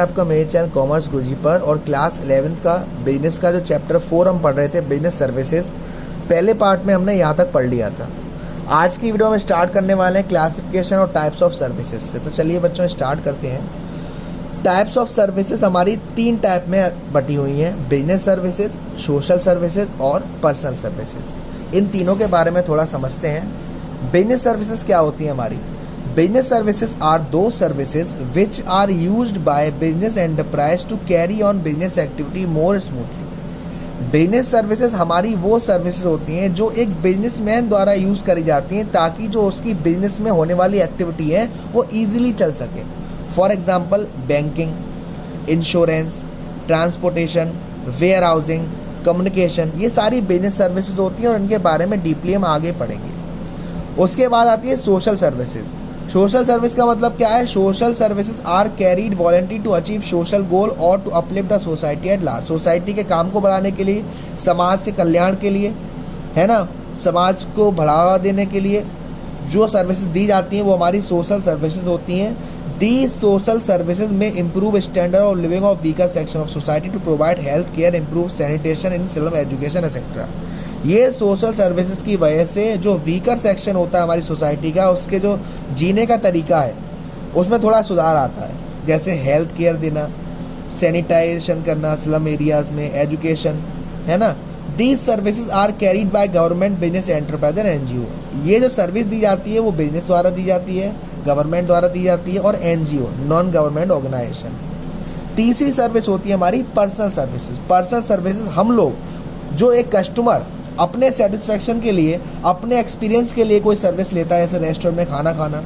आपका मेरे channel commerce गुरुजी पर और क्लास 11th का बिजनेस का जो चैप्टर 4 हम पढ़ रहे थे बिजनेस सर्विसेज, पहले पार्ट में हमने यहाँ तक पढ़ लिया था। आज की वीडियो में स्टार्ट करने वाले हैं क्लासिफिकेशन और टाइप्स ऑफ सर्विसेज से। तो चलिए बच्चों स्टार्ट करते हैं। टाइप्स ऑफ सर्विसेज हमारी 3 टाइप में बटी हुई हैं, बिजनेस सर्विसेज, सोशल सर्विसेज और पर्सनल सर्विसेज। इन तीनों के बारे में थोड़ा समझते हैं। बिजनेस सर्विसेज क्या होती है हमारी? Business services are those services which are used by business enterprise to carry on business activity more smoothly. Business services हमारी वो सर्विसेज होती हैं जो एक बिजनेसमैन द्वारा यूज करी जाती हैं ताकि जो उसकी बिजनेस में होने वाली एक्टिविटी है वो इजीली चल सके। For example banking, insurance, transportation, warehousing, communication, ये सारी बिजनेस सर्विसेज होती हैं और इनके बारे में डीपली हम आगे पढ़ेंगे। उसके बाद आती है सोशल सर्विसेज। सोशल सर्विस का मतलब क्या है? Social services are carried voluntary to achieve social goal और to uplift the society at large. Society के काम को बढ़ाने के लिए, समाज के कल्याण के लिए, है ना, समाज को बढ़ावा देने के लिए जो सर्विसेज दी जाती हैं वो हमारी सोशल सर्विसेज होती हैं। दीज सोशल सर्विसेज में improve standard of living of weaker section of society to provide health care, improve sanitation in slum education etcetera. ये सोशल सर्विसेज की वजह से जो वीकर सेक्शन होता है हमारी सोसाइटी का, उसके जो जीने का तरीका है उसमें थोड़ा सुधार आता है, जैसे हेल्थ केयर देना, सैनिटाइजेशन करना स्लम एरियाज में, एजुकेशन, है ना। These services are carried by government, business enterprise and NGO. ये जो सर्विस दी जाती है वो बिजनेस द्वारा दी जाती है, गवर्नमेंट द्वारा दी जाती है और एनजीओ, नॉन गवर्नमेंट ऑर्गेनाइजेशन। तीसरी सर्विस होती है हमारी पर्सनल सर्विसेज। पर्सनल सर्विसेज हम लोग जो एक कस्टमर अपने सेटिस्फेक्शन के लिए, अपने एक्सपीरियंस के लिए कोई सर्विस लेता है, जैसे रेस्टोरेंट में खाना खाना,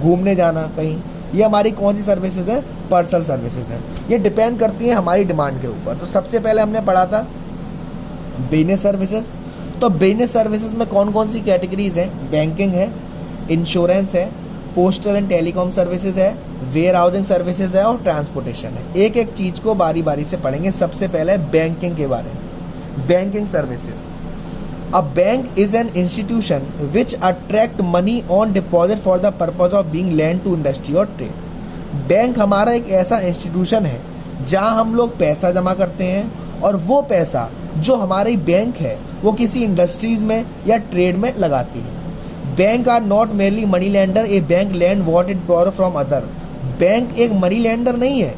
घूमने जाना कहीं, ये हमारी कौन सी सर्विसेज है? पर्सनल सर्विसेज है। ये डिपेंड करती है हमारी डिमांड के ऊपर। तो सबसे पहले हमने पढ़ा था बिजनेस सर्विसेज। तो बिजनेस सर्विसेज में कौन कौन सी कैटेगरीज है? बैंकिंग है, इंश्योरेंस है, पोस्टल एंड टेलीकॉम सर्विसेज है, वेयर हाउसिंग सर्विसेज है और ट्रांसपोर्टेशन है। एक एक चीज को बारी बारी से पढ़ेंगे। सबसे पहले बैंकिंग के बारे में। Banking services. A bank is an institution which attract money on deposit for the purpose of being lent to industry or trade. Bank हमारा एक ऐसा इंस्टीट्यूशन है जहां हम लोग पैसा जमा करते हैं और वो पैसा जो हमारी बैंक है वो किसी इंडस्ट्रीज में या ट्रेड में लगाती है। Bank are not merely money lender, a bank lend what it borrow from other. Bank एक मनी लेंडर नहीं है,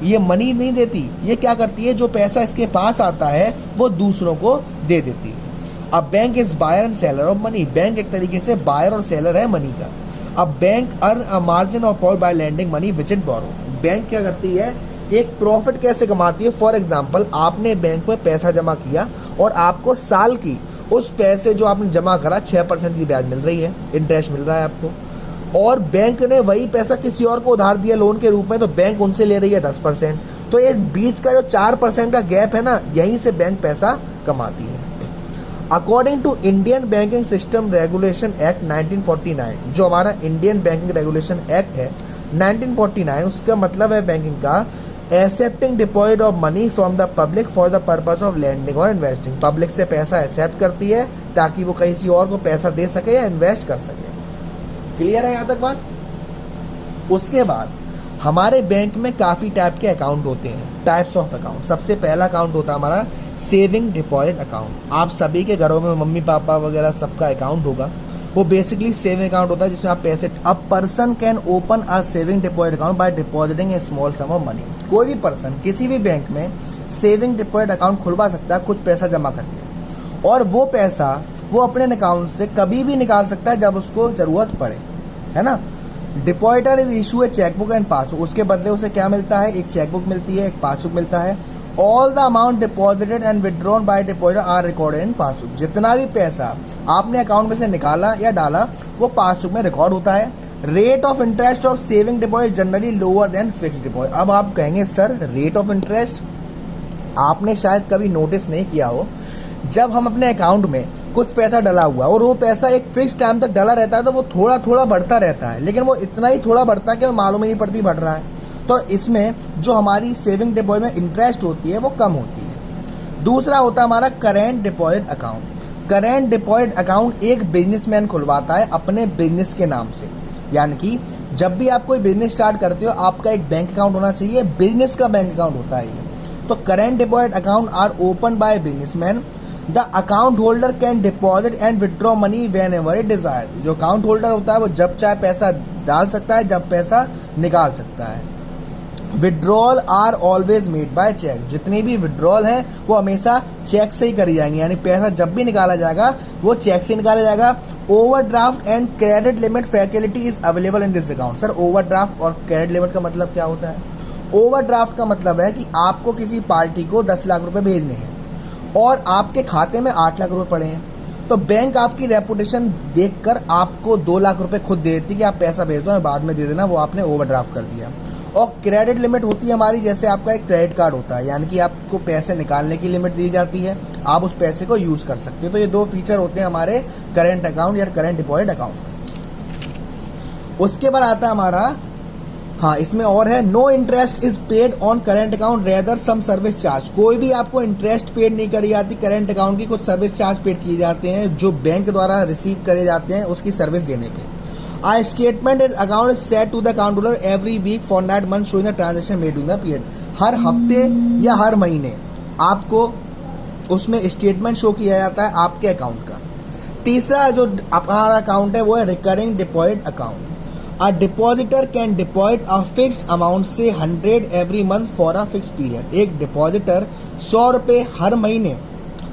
ये मनी नहीं देती। ये क्या करती है? जो पैसा इसके पास आता है वो दूसरों को दे देती है। अब bank is buyer and seller of money. Bank एक तरीके से बायर और सेलर है मनी का। अब bank earn a margin of profit by lending money which it borrow. Bank क्या करती है? एक प्रॉफिट कैसे कमाती है? फॉर एग्जांपल आपने बैंक में पैसा जमा किया और आपको साल की उस पैसे जो आपने जमा करा 6% की ब्याज मिल रही है, इंटरेस्ट मिल रहा है आपको, और बैंक ने वही पैसा किसी और को उधार दिया लोन के रूप में, तो बैंक उनसे ले रही है 10%। तो ये बीच का जो 4% का गैप है ना, यहीं से बैंक पैसा कमाती है। According to Indian banking system regulation act 1949, जो हमारा इंडियन बैंकिंग रेगुलेशन एक्ट है 1949, उसका मतलब है बैंकिंग का accepting deposit of money from the public for the purpose of lending और इन्वेस्टिंग। पब्लिक से पैसा एक्सेप्ट करती है ताकि वो किसी और को पैसा दे सके या इन्वेस्ट कर सके। क्लियर है यहाँ तक बात? उसके बाद हमारे बैंक में काफी टाइप के अकाउंट होते हैं, टाइप्स ऑफ अकाउंट। सबसे पहला अकाउंट होता है हमारा सेविंग डिपॉजिट अकाउंट। आप सभी के घरों में मम्मी पापा वगैरह सबका अकाउंट होगा। वो बेसिकली सेविंग अकाउंट होता है जिसमें आप पैसे, a person can open a saving deposit account by depositing a small sum of money. कोई भी पर्सन किसी भी बैंक में सेविंग डिपॉजिट अकाउंट खुलवा सकता है कुछ पैसा जमा करके, और वो पैसा वो अपने अकाउंट से कभी भी निकाल सकता है जब उसको जरूरत पड़े, है ना। Depositor is issue A chequebook and passbook. उसके बदले उसे क्या मिलता है? एक चेकबुक मिलती है, एक पासबुक मिलता है। All the amount deposited and withdrawn by depositor are recorded in passbook. जितना भी पैसा आपने अकाउंट में से निकाला या डाला वो पासबुक में रिकॉर्ड होता है। Rate of interest of saving deposit generally lower than fixed deposit. अब आप कहेंगे सर रेट ऑफ इंटरेस्ट, आपने शायद कभी नोटिस नहीं किया हो, जब हम अपने अकाउंट में कुछ पैसा डला हुआ और वो पैसा एक फिक्स टाइम तक डला रहता है तो वो थोड़ा थोड़ा बढ़ता रहता है, लेकिन वो इतना ही थोड़ा बढ़ता है कि मालूम ही नहीं पड़ती बढ़ रहा है। तो इसमें जो हमारी सेविंग डिपॉजिट में इंटरेस्ट होती है वो कम होती है। दूसरा होता है हमारा current deposit account. Current deposit account एक बिजनेसमैन खुलवाता है अपने बिजनेस के नाम से, यानी कि जब भी आप कोई बिजनेस स्टार्ट करते हो आपका एक बैंक अकाउंट होना चाहिए, बिजनेस का बैंक अकाउंट होता है ये। तो current deposit account are open by businessman. The account holder can deposit and withdraw money whenever it desire. जो अकाउंट होल्डर होता है वो जब चाहे पैसा डाल सकता है, जब पैसा निकाल सकता है। Withdrawal are always made by cheque. जितनी भी विड्रॉल है वो हमेशा चेक से ही करी जाएंगी, यानी पैसा जब भी निकाला जाएगा वो चेक से निकाला जाएगा। Overdraft and credit limit facility is available in this account. Sir overdraft और क्रेडिट लिमिट का मतलब क्या होता है? ओवरड्राफ्ट का मतलब है कि आपको किसी पार्टी को 10 लाख रुपए भेजने हैं और आपके खाते में 8 लाख रुपए पड़े हैं, तो बैंक आपकी रेपुटेशन देखकर आपको 2 लाख रुपए खुद दे देती है कि आप पैसा भेज दो, बाद में दे देना, वो आपने ओवरड्राफ्ट कर दिया। और क्रेडिट लिमिट होती है हमारी, जैसे आपका एक क्रेडिट कार्ड होता है, यानी कि आपको पैसे निकालने की लिमिट दी जाती है, आप उस पैसे को यूज कर सकते हो। तो ये 2 फीचर होते हैं हमारे करेंट अकाउंट या करेंट डिपॉजिट अकाउंट। उसके बाद आता है हमारा, हाँ इसमें और है, no interest is paid on current account rather some service charge. कोई भी आपको इंटरेस्ट पेड नहीं करी जाती करेंट अकाउंट की, कुछ सर्विस चार्ज पेड किए जाते हैं जो बैंक द्वारा रिसीव करे जाते हैं उसकी सर्विस देने पे। A statement in account is sent to the account holder every week for that month showing the transaction made in the period। हर हफ्ते या हर महीने आपको उसमें स्टेटमेंट शो किया जाता है आपके अकाउंट का। तीसरा जो हमारा अकाउंट है वो है recurring deposit account. A depositor can deposit a fixed amount से 100 every month for a fix period. एक डिपॉजिटर 100 रुपए हर महीने,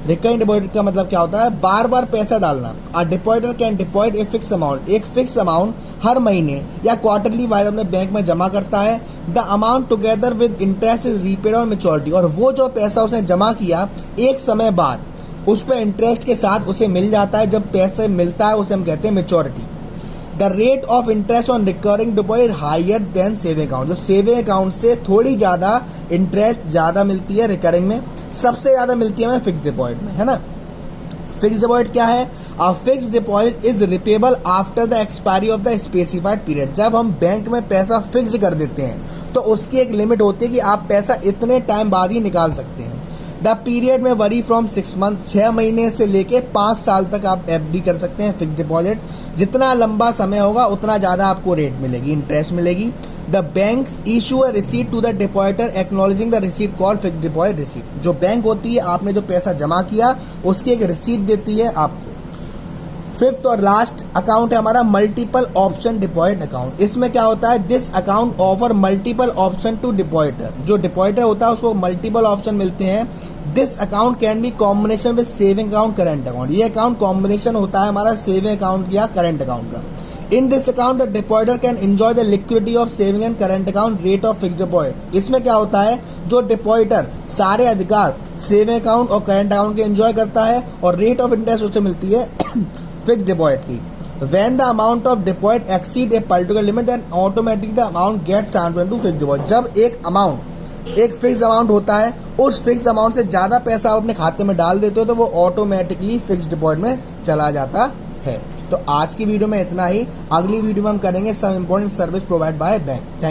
रिकरिंग डिपॉजिट का मतलब क्या होता है? बार बार पैसा डालना। A depositor can deposit a fix amount, एक फिक्स अमाउंट हर महीने या क्वार्टरली वाइज अपने बैंक में जमा करता है। The amount together with interest is repaid on maturity. और वो जो पैसा उसने जमा किया एक समय बाद उस पर इंटरेस्ट के साथ उसे मिल जाता है। जब पैसे मिलता है उसे हम कहते हैं maturity. The rate of interest on recurring deposit higher than saving account. जो सेविंग अकाउंट से थोड़ी ज्यादा इंटरेस्ट ज्यादा मिलती है रिकरिंग में, सबसे ज्यादा मिलती है हमें फिक्स डिपॉजिट में, है ना। फिक्स डिपॉजिट क्या है? A fix deposit is repayable after the expiry of the specified period. जब हम बैंक में पैसा फिक्स्ड कर देते हैं तो उसकी एक लिमिट होती है कि आप पैसा इतने टाइम बाद ही निकाल सकते हैं। द पीरियड में वरी फ्रॉम 6 मंथ, 6 महीने से लेके 5 साल तक आप एफडी कर सकते हैं फिक्स डिपॉजिट। जितना लंबा समय होगा उतना ज्यादा आपको रेट मिलेगी, इंटरेस्ट मिलेगी। The banks issue a receipt to the depositor acknowledging the receipt called fix deposit receipt. जो बैंक होती है आपने जो पैसा जमा किया उसकी एक रिसीट देती है आपको। फिफ्थ और लास्ट अकाउंट है हमारा मल्टीपल ऑप्शन डिपॉजिट अकाउंट। इसमें क्या होता है? This account offer multiple option to depositor. जो डिपॉजिटर होता है उसको मल्टीपल ऑप्शन मिलते हैं। This account can be combination with saving account current account. ये अकाउंट कॉम्बिनेशन होता है हमारा सेविंग अकाउंट या करेंट अकाउंट का। In this account the depositor can enjoy the liquidity of saving and current account rate of fixed deposit. इसमें क्या होता है? जो डिपॉजिटर सारे अधिकार सेविंग अकाउंट और करेंट अकाउंट के एंजॉय करता है और रेट ऑफ इंटरेस्ट उसे मिलती है फिक्स्ड डिपॉजिट की। When the amount of deposit exceed a particular limit, then automatically the amount gets transferred to fixed deposit। जब एक अमाउंट एक फिक्स अमाउंट होता है, उस फिक्स अमाउंट से ज्यादा पैसा आप अपने खाते में डाल देते हो तो वो ऑटोमेटिकली फिक्स्ड डिपॉजिट में चला जाता है। तो आज की वीडियो में इतना ही। अगली वीडियो में हम करेंगे some important service provide by bank. Thank you.